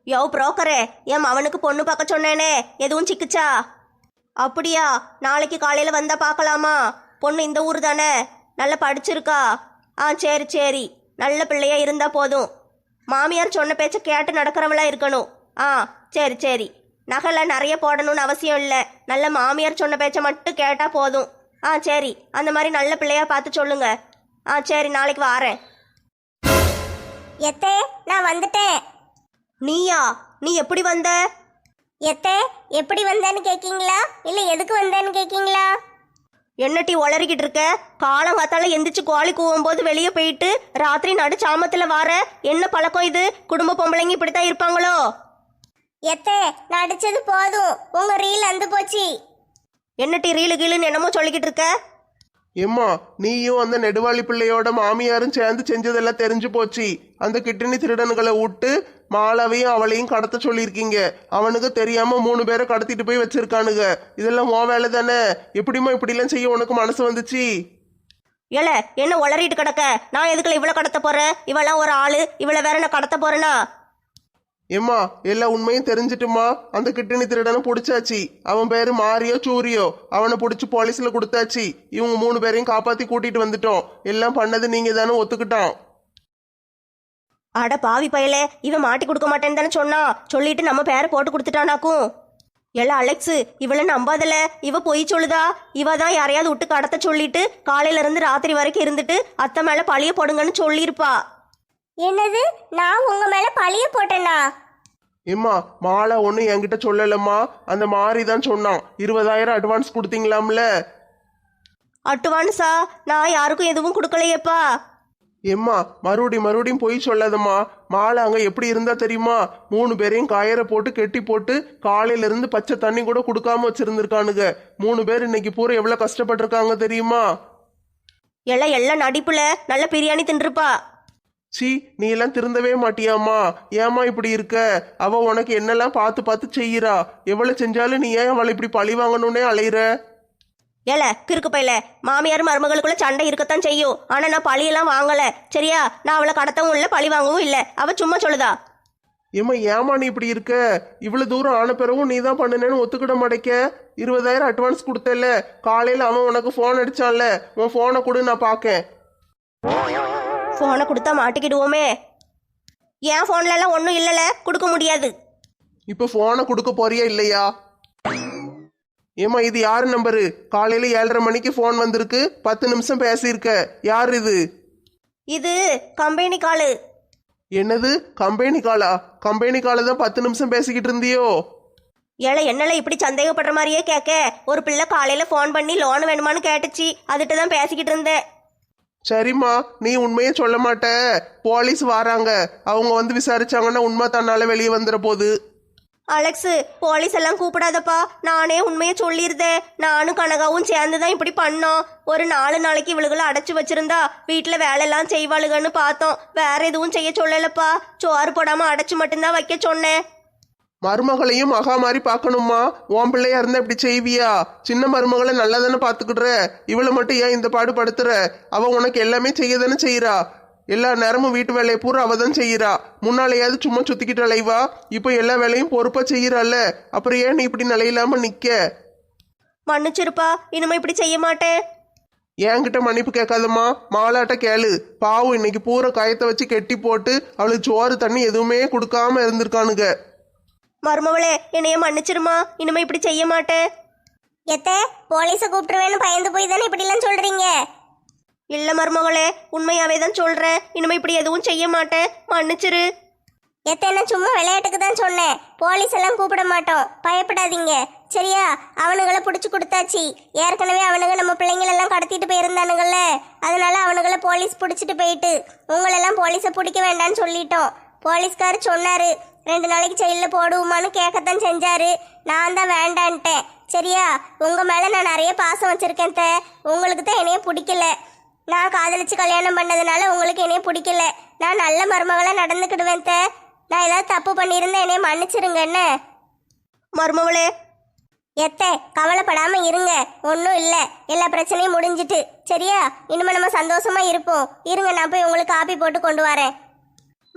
யோ புரோக்கரே, என் அவனுக்கு பொண்ணு பார்க்க சொன்னேனே, எதுவும் சிக்குச்சா? அப்படியா? நாளைக்கு காலையில் வந்தால் பார்க்கலாமா? பொண்ணு இந்த ஊர் தானே? நல்லா படிச்சிருக்கா? சரி சரி, நல்ல பிள்ளையா இருந்தால் போதும். மாமியார் சொன்ன பேச்சை கேட்டு நடக்கிறவளா இருக்கணும். சரி சரி. நகைலாம் நிறைய போடணும்னு அவசியம் இல்லை. நல்ல மாமியார் சொன்ன பேச்சை மட்டும் கேட்டால் போதும். சரி, அந்த மாதிரி நல்ல பிள்ளையா பார்த்து சொல்லுங்க. சரி, நாளைக்கு வாரேன். எத்தே, நான் வந்துட்டேன். நீயா? நீ எப்படி வந்த? எத்தே, எப்படி வந்தேன்னு கேட்கீங்களா இல்லை எதுக்கு வந்தேன்னு கேட்கீங்களா? என்னட்டி உளறிக்கிட்டு இருக்க? காலங்காத்தால எந்திரிச்சு கோழி கூவும் போது வெளியே போயிட்டு ராத்திரி நடு சாமத்தில் வார என்ன பழக்கம் இது? குடும்ப பொம்பளைங்க இப்படித்தான் இருப்பாங்களோ? எத்தே, நான் அடிச்சது போதும், உங்க ரீல் அந்து போச்சு. என்னட்டி ரீலு கீழுன்னு என்னமோ சொல்லிக்கிட்டு இருக்க? எம்மா, நீயும் அந்த நெடுவாளி பிள்ளையோட மாமியாரும் சேர்ந்து செஞ்சதெல்லாம் தெரிஞ்சு போச்சு. அந்த கிட்டினி திருடனுகளை விட்டு மாலாவையும் அவளையும் கடத்த சொல்லியிருக்கீங்க. அவனுக்கு தெரியாம 3 பேரை கடத்திட்டு போய் வச்சிருக்கானுங்க. இதெல்லாம் உன் வேலை தானே? எப்படிமா இப்படிலாம் செய்ய உனக்கு மனசு வந்துச்சு? ஏல, என்ன உளறிட்டு கிடக்க? நான் எதுக்குள்ள இவ்வளோ கடத்த போறேன்? இவெல்லாம் ஒரு ஆளு, இவளை வேற நான் கடத்த போறேனா? எம்மா, எல்லா உண்மையும் தெரிஞ்சிட்டுமா. அந்த கிட்டினி திருடனை பிடிச்சாச்சு. அவன் பேரு மாரியோ சூரியோ. அவனை பிடிச்சி போலீஸ்ல கொடுத்தாச்சு. இவங்க 3 பேரையும் காப்பாத்தி கூட்டிட்டு வந்துட்டோம். எல்லாம் பண்ணது நீங்க தானே ஒத்துக்கிட்டான். அட பாவி பயலே, இவன் மாட்டி கொடுக்க மாட்டேன்னு தானே சொன்னா. சொல்லிட்டு நம்ம பேரை போட்டு கொடுத்துட்டானாக்கும். எல்லாம் அலெக்ஸு, இவளை நம்பாதல. இவ பொய் சொல்லுதா? இவ தான் யாரையாவது விட்டு கடத்த சொல்லிட்டு காலையில இருந்து ராத்திரி வரைக்கும் இருந்துட்டு அத்தை மேல பழிய போடுங்கன்னு சொல்லியிருப்பா. என்னது? நான் உங்க மேல பழிய போட்டேனா? எம்மா, மாலா ஒன்றும் என்கிட்ட சொல்லலம்மா. அந்த மாறி தான் சொன்னான். 20,000 அட்வான்ஸ் கொடுத்தீங்களாம்ல? அட்வான்ஸா? நான் யாருக்கும் எதுவும் கொடுக்கலையேப்பா. எம்மா, மறுபடியும் போய் சொல்லாதம்மா. மாலை அங்க எப்படி இருந்தா தெரியுமா? 3 பேரையும் கயிறை போட்டு கெட்டி போட்டு காலையில இருந்து பச்சை தண்ணி கூட கொடுக்காம வச்சிருந்திருக்கானுங்க. 3 பேர் இன்னைக்கு பூரா எவ்வளவு கஷ்டப்பட்டிருக்காங்க தெரியுமா? எல்லாம் நடிப்புல நல்ல பிரியாணி தின்றுப்பா. சி, நீ எல்லாம் திருந்தவே மாட்டியாம்மா? ஏமா இப்படி இருக்க? அவ உனக்கு என்னெல்லாம் பார்த்து பார்த்து செய்யறா. எவ்வளவு செஞ்சாலும் நீ ஏன் அவளை இப்படி பழி வாங்கணும்னே அலையிற? கிறுக்கு பையில, மாமியார் மருமகளுக்குள்ள சண்டை இருக்கத்தான் செய்யும். ஆனா நான் பழியெல்லாம் வாங்கல, சரியா? நான் அவளை கடத்தவும் இல்லை, பழி வாங்கவும் இல்லை. அவ சும்மா சொல்லுதா. ஏமா நீ இப்படி இருக்க? இவ்வளவு தூரம் ஆன பிறகும் நீ தான் பண்ணுனேன்னு ஒத்துக்கிட மாட்டேக்க. 20,000 அட்வான்ஸ் கொடுத்தல. காலையில அவன் உனக்கு போன் அடிச்சான்ல, உன் போனை கொடு, நான் பாக்கேன். போனை கொடுத்தா மாட்டிக்கிடுவோமே. என் போன்ல எல்லாம் ஒன்றும் இல்லைல்ல, கொடுக்க முடியாது. இப்ப போனை கொடுக்க போறியா இல்லையா? ஏமா, இது யாரு நம்பரு? காலையில 7:30 மணிக்கு போன் வந்திருக்கு. 10 நிமிஷம் பேசியிருக்க. யார் இது? இது கம்பெனி காலு. என்னது கம்பெனி காலா? கம்பெனி கால தான் 10 நிமிஷம் பேசிக்கிட்டு இருந்தியோ? என்னல இப்படி சந்தேகப்படுற மாதிரியே கேட்க? ஒரு பிள்ளை காலையில போன் பண்ணி லோன் வேணுமான்னு கேட்டுச்சு, அதுட்டு தான் பேசிக்கிட்டு இருந்தேன். சரிம்மா, நீ உண்மையே சொல்ல மாட்ட. போலீஸ் வராங்க, அவங்க வந்து விசாரிச்சாங்கன்னா உண்மை தன்னால வெளியே வந்துட போகுது. அலெக்ஸு, போலீஸ் எல்லாம் கூப்பிடாதப்பா. நானே உண்மையை சொல்லியிருந்தேன். நானும் கனகாவும் சேர்ந்து தான் இப்படி பண்ணோம். ஒரு 4 நாளைக்கு இவளுகளை அடைச்சி வச்சிருந்தா வீட்டில் வேலையெல்லாம் செய்வாளுகன்னு பார்த்தோம். வேற எதுவும் செய்ய சொல்லலப்பா. சோறு போடாம அடைச்சி மட்டும்தான் வைக்க சொன்னேன். மருமகளையும் மகா மாதிரி பார்க்கணுமா? உன் பிள்ளையா இருந்தா இப்படி செய்வியா? சின்ன மருமகளை நல்லா தானே பார்த்துக்கிடுற. இவளை மட்டும் ஏன் இந்த பாடு படுத்துற? அவ உனக்கு எல்லாமே செய்ய தானே செய்யறா. எல்லா நேரமும் வீட்டு வேலையை பூரா அவ தான் செய்யறா. முன்னாலேயாவது சும்மா சுத்திக்கிட்டு அலைவா. இப்போ எல்லா வேலையும் பொறுப்பா செய்யறாள்ல, அப்புறம் ஏன் நீ இப்படி நிலையில்லாம நிக்க? மன்னிச்சிருப்பா, இனிமே இப்படி செய்ய மாட்டேன். என்கிட்ட மன்னிப்பு கேட்காதம்மா, மாலாட்ட கேளு. பாவம், இன்னைக்கு பூரா காயத்தை வச்சு கெட்டி போட்டு அவளுக்கு சோறு தண்ணி எதுவுமே கொடுக்காம இருந்திருக்கானுங்க. மருமவளே, என்னைய மன்னிச்சிருமா, இனிமே இப்படி செய்ய மாட்டேன். எத்தே, போலீஸ கூப்பிட்டுருவேன்னு பயந்து போய் தானே இப்படிலாம் சொல்றீங்க? இல்ல மருமகளே, உண்மையாவே தான் சொல்றேன். இனிமே இப்படி எதுவும் செய்ய மாட்டேன், மன்னிச்சிரு. எத்தே, நான் சும்மா விளையாட்டுக்கு தான் சொன்னேன். போலீஸ் எல்லாம் கூப்பிட மாட்டோம், பயப்படாதீங்க, சரியா? அவனுங்களை பிடிச்சி கொடுத்தாச்சு. ஏற்கனவே அவனுங்க நம்ம பிள்ளைங்களெல்லாம் கடத்திட்டு போயிருந்தானுங்கல்ல, அதனால அவனுங்களை போலீஸ் பிடிச்சிட்டு போயிட்டு உங்களெல்லாம் போலீஸை பிடிக்க வேண்டான்னு சொல்லிட்டோம். போலீஸ்கார் சொன்னாரு 2 நாளைக்கு ஜெயிலில் போடுவோமான்னு கேட்கத்தான் செஞ்சாரு. நான் தான் வேண்டான்ட்டேன், சரியா? உங்க மேல நான் நிறைய பாசம் வச்சிருக்கேன் தே. உங்களுக்கு தான் என்னைய பிடிக்கல. நான் காதலிச்சு கல்யாணம் பண்ணதுனால உங்களுக்கு என்னைய பிடிக்கல. நான் நல்ல மருமகளாக நடந்துக்கிடுவேன் தே. நான் ஏதாவது தப்பு பண்ணியிருந்தேன், என்னைய மன்னிச்சிருங்க. என்ன மருமவளே? எத்தே, கவலைப்படாம இருங்க, ஒன்றும் இல்லை, எல்லா பிரச்சனையும் முடிஞ்சிட்டு, சரியா? இனிமே நம்ம சந்தோஷமா இருப்போம். இருங்க, நான் போய் உங்களுக்கு காப்பி போட்டு கொண்டு வரேன்.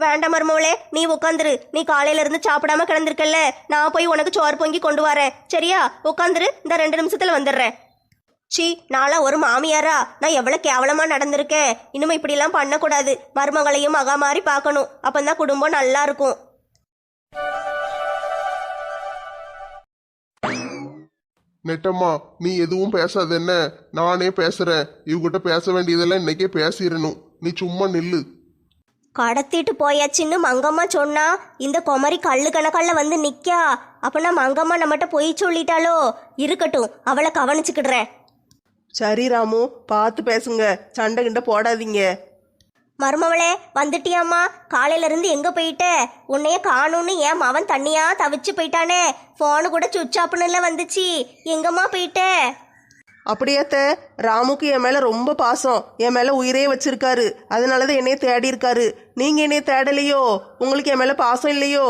வேண்டாம் மருமவளே, நீ உட்காந்துரு. நீ காலையில இருந்து சாப்பிடாம கிடந்திருக்கல்ல, நான் போய் உனக்கு சோறு பொங்கி கொண்டு வரேன். சரியா? உட்காந்துரு, இந்த 2 நிமிஷத்துல வந்துடுறேன். சி, நான்லாம் ஒரு மாமியாரா? நான் எவ்வளவு கேவலமா நடந்திருக்கேன். இனிமே இப்படிலாம் பண்ணக்கூடாது. மருமகளையும் மகா மாதிரி பார்க்கணும். அப்பந்தான் குடும்பம் நல்லா இருக்கும். நெட்டம்மா, நீ எதுவும் பேசாத என்ன, நானே பேசுறேன். இவகிட்ட பேச வேண்டியதெல்லாம் இன்னைக்கே பேசிடணும். நீ சும்மா நில்லு. கடத்திட்டு போயாச்சுன்னு மங்கம்மா சொன்னா இந்த குமரி கல்லு கணக்கல்ல வந்து நிக்கா. அப்பனா மங்கம்மா நம்மகிட்ட பொய் சொல்லிட்டாலோ? இருக்கட்டும், அவளை கவனிச்சுக்கிடுறேன். சரி ராமு, பார்த்து பேசுங்க, சண்டை கிண்ட போடாதீங்க. மருமவளே, வந்துட்டியாம்மா? காலையில இருந்து எங்க போயிட்ட? உன்னைய காணும்னு என் மவன் தண்ணியா தவிச்சு போயிட்டானே. போனு கூட சுவிட்ச் ஆப்னுல வந்துச்சு. எங்கம்மா போயிட்ட? அப்படியாத்த, ராமுக்கு என் மேல ரொம்ப பாசம், என் மேல உயிரே வச்சிருக்காரு. அதனாலதான் என்னைய தேடி இருக்காரு. நீங்க என்னைய தேடலையோ? உங்களுக்கு என் மேல பாசம் இல்லையோ?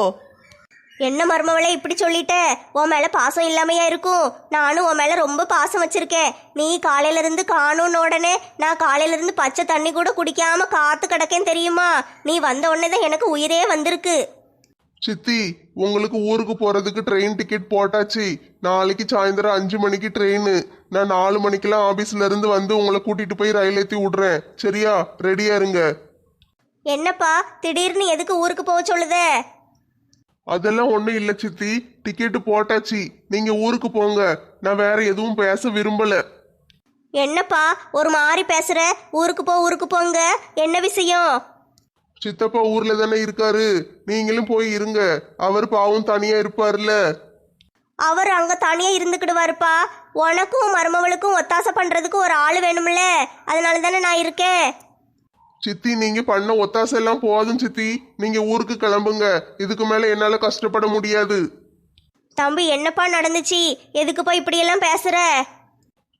என்ன மருமவளே இப்படி சொல்லிட்ட? உன் மேல பாசம் இல்லாமையா இருக்கும்? நானும் உன் மேல ரொம்ப பாசம் வச்சிருக்கேன். நீ காலையில இருந்து காணும்னு உடனே நான் காலையில இருந்து பச்சை தண்ணி கூட குடிக்காம காத்து கிடக்கேன் தெரியுமா? நீ வந்த உடனே தான் எனக்கு உயிரே வந்திருக்கு. சித்தி, உங்களுக்கு ஊருக்கு போறதுக்கு ட்ரெயின் டிக்கெட் போட்டாச்சு. நாளைக்கு சாயந்தரம் 5 மணிக்கு ட்ரெயின். நான் 4 மணிக்கெல்லாம் ஆபீஸ்ல இருந்து வந்து உங்களை கூட்டிட்டு போய் ரயில் ஏற்றி விடுறேன். சரியா? ரெடியா இருங்க. என்னப்பா திடீர்னு எதுக்கு ஊருக்கு போக சொல்லுதே? அதெல்லாம் ஒண்ணும் இல்ல சித்தி, டிக்கெட்டு போட்டாச்சு. நீங்க ஊருக்கு போங்க. நான் வேற எதுவும் பேச விரும்பல. என்னப்பா ஒரு மாதிரி பேசுற? ஊருக்கு போங்க. என்ன விஷயம்? சித்தப்பா ஊர்ல தானே இருக்காரு, நீங்களும் போய் இருங்க. அவர் பாவம் தனியா இருப்பார்ல. அவர் அங்க தனியா இருந்துக்கிடுவாருப்பா. உனக்கும் மருமவளுக்கும் ஒத்தாசை பண்றதுக்கு ஒரு ஆள் வேணும்ல, அதனால தானே நான் இருக்கேன். சித்தி, நீங்க பண்ண ஒத்தாசை எல்லாம் போதும் சித்தி. நீங்க ஊருக்கு கிளம்புங்க. இதுக்கு மேல என்னால கஷ்டப்பட முடியாது. தம்பி, என்னப்பா நடந்துச்சு? எதுக்குப்பா இப்படியெல்லாம் பேசுற?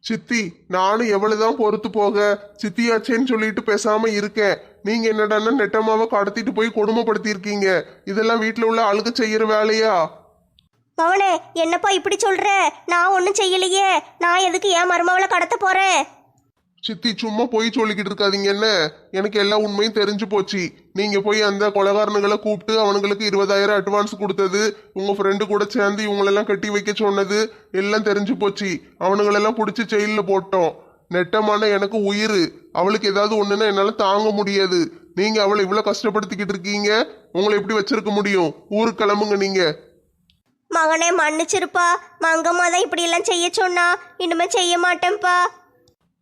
சித்தி, நானும் எவ்வளவுதான் பொறுத்து போக, சித்தியாச்சேன்னு சொல்லிட்டு பேசாம இருக்கேன். நீங்க என்னடான்னா நெட்டம்மாவை கடத்திட்டு போய் கொடுமைப்படுத்தி இருக்கீங்க. இதெல்லாம் வீட்டுல உள்ள ஆளுக்கு செய்யற வேலையா? மவனே, என்னப்பா இப்படி சொல்ற? நான் ஒன்றும் செய்யலையே. நான் எதுக்கு என் மருமவளை கடத்த போறேன்? சித்தி, சும்மா போய் சொல்லிக்கிட்டு இருக்காதீங்க என்ன. எனக்கு எல்லா உண்மையும் தெரிஞ்சு போச்சு. நீங்க போய் அந்த கொலகாரனுங்களை கூப்பிட்டு அவனுங்களுக்கு 20,000 அட்வான்ஸ் கொடுத்தது, உங்க ஃப்ரெண்டு கூட சேர்ந்து இவங்களெல்லாம் கட்டி வைக்க சொன்னது எல்லாம் தெரிஞ்சு போச்சு. அவனுங்களெல்லாம் பிடிச்சி ஜெயிலில் போட்டோம். நெட்டமான எனக்கு உயிர். அவளுக்கு ஏதாவது ஒண்ணுன்னா என்னால தாங்க முடியாது. நீங்க அவளை இவ்வளவு கஷ்டப்படுத்திக்கிட்டு இருக்கீங்க. உங்களை எப்படி வச்சிருக்க முடியும்? ஊருக்கு கிளம்புங்க நீங்க. மகனே, மன்னிச்சிருப்பா. மங்கம்மா தான் இப்படி எல்லாம் செய்ய சொன்னா. இனிமே செய்ய மாட்டேன்ப்பா.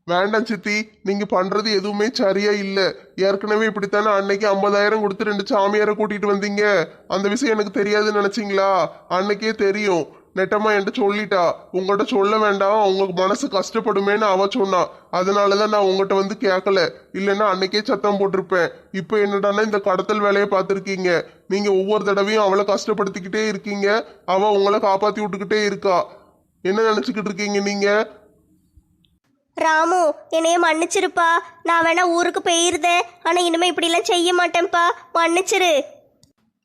வேண்டாம் சித்தி, நீங்க பண்றது எதுவுமே சரியா இல்ல. ஏற்கனவே இப்படித்தானே அன்னைக்கு 50,000 கொடுத்து 2 சாமியாரை கூட்டிட்டு வந்தீங்க. அந்த விஷயம் எனக்கு தெரியாதுன்னு நினைச்சீங்களா? அன்னைக்கே தெரியும். நெட்டம்மா என்கிட்ட சொல்லிட்டா. உங்கள்கிட்ட சொல்ல வேண்டாம், உங்க மனசு கஷ்டப்படுமேன்னு அவ சொன்னா. அதனாலதான் நான் உங்ககிட்ட வந்து கேட்கல. இல்லைன்னா அன்னைக்கே சத்தம் போட்டிருப்பேன். இப்ப என்னடான்னா இந்த கடத்தல் வேலையை பார்த்துருக்கீங்க. நீங்க ஒவ்வொரு தடவையும் அவளை கஷ்டப்படுத்திக்கிட்டே இருக்கீங்க. அவ உங்களை காப்பாத்தி விட்டுக்கிட்டே இருக்கா. என்ன நினைச்சுக்கிட்டு இருக்கீங்க நீங்க? ராமு, என்னைய மன்னிச்சிருப்பா. நான் வேணா ஊருக்கு போயிருந்தேன். ஆனா இனிமே இப்படிலாம் செய்ய மாட்டேன்ப்பா. மன்னிச்சிரு.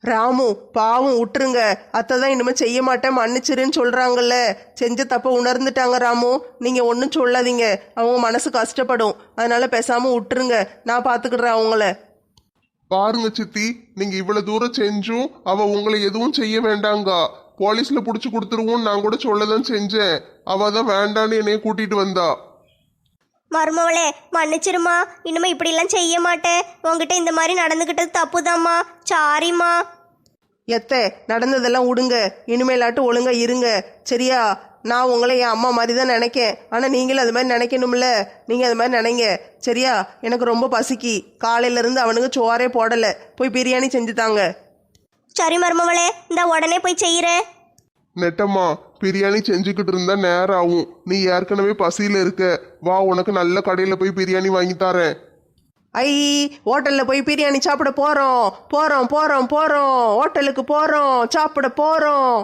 ராமு, பாவம் விட்டுருங்க. அத்தை தான் இனிமே செய்ய மாட்டேன் மன்னிச்சிருன்னு சொல்றாங்கல்ல. செஞ்ச தப்ப உணர்ந்துட்டாங்க ராமு. நீங்க ஒன்றும் சொல்லாதீங்க, அவங்க மனசு கஷ்டப்படும். அதனால பேசாம விட்டுருங்க, நான் பாத்துக்கிடுறேன் அவங்கள. பாருங்க சித்தி, நீங்க இவ்வளவு தூரம் செஞ்சும் அவ உங்களை எதுவும் செய்ய வேண்டாங்க. போலீஸ்ல புடிச்சு கொடுத்துருவோம் நான் கூட சொல்லதான் செஞ்சேன். அவ தான் வேண்டான்னு என்னைய கூட்டிட்டு வந்தா. மருமவளே, மன்னிச்சிருமா. இனிமே இப்படிலாம் செய்ய மாட்டேன். உங்ககிட்ட இந்த மாதிரி நடந்துக்கிட்டது தப்புதாம்மா. சாரிம்மா. எத்தை, நடந்ததெல்லாம் விடுங்க. இனிமேலாட்டு ஒழுங்கா இருங்க. சரியா? நான் உங்களை என் அம்மா மாதிரி தான் நினைக்கேன். ஆனால் நீங்களும் அது மாதிரி நினைக்கணும்ல. நீங்கள் அது மாதிரி நினைங்க. சரியா? எனக்கு ரொம்ப பசிக்கு. காலையிலேருந்து அவனுக்கு சோறே போடலை. போய் பிரியாணி செஞ்சு தாங்க. சரி மருமவளே, இந்த உடனே போய் செய்கிறேன். நெட்டம்மா, பிரியாணி செஞ்சுக்கிட்டு இருந்தா நேரம் ஆகும். நீ ஏற்கனவே பசியில இருக்க. வா, உனக்கு நல்ல கடையில போய் பிரியாணி வாங்கி தரேன். ஐ, ஹோட்டலில் போய் பிரியாணி சாப்பிட போகிறோம். ஹோட்டலுக்கு போகிறோம், சாப்பிட போகிறோம்.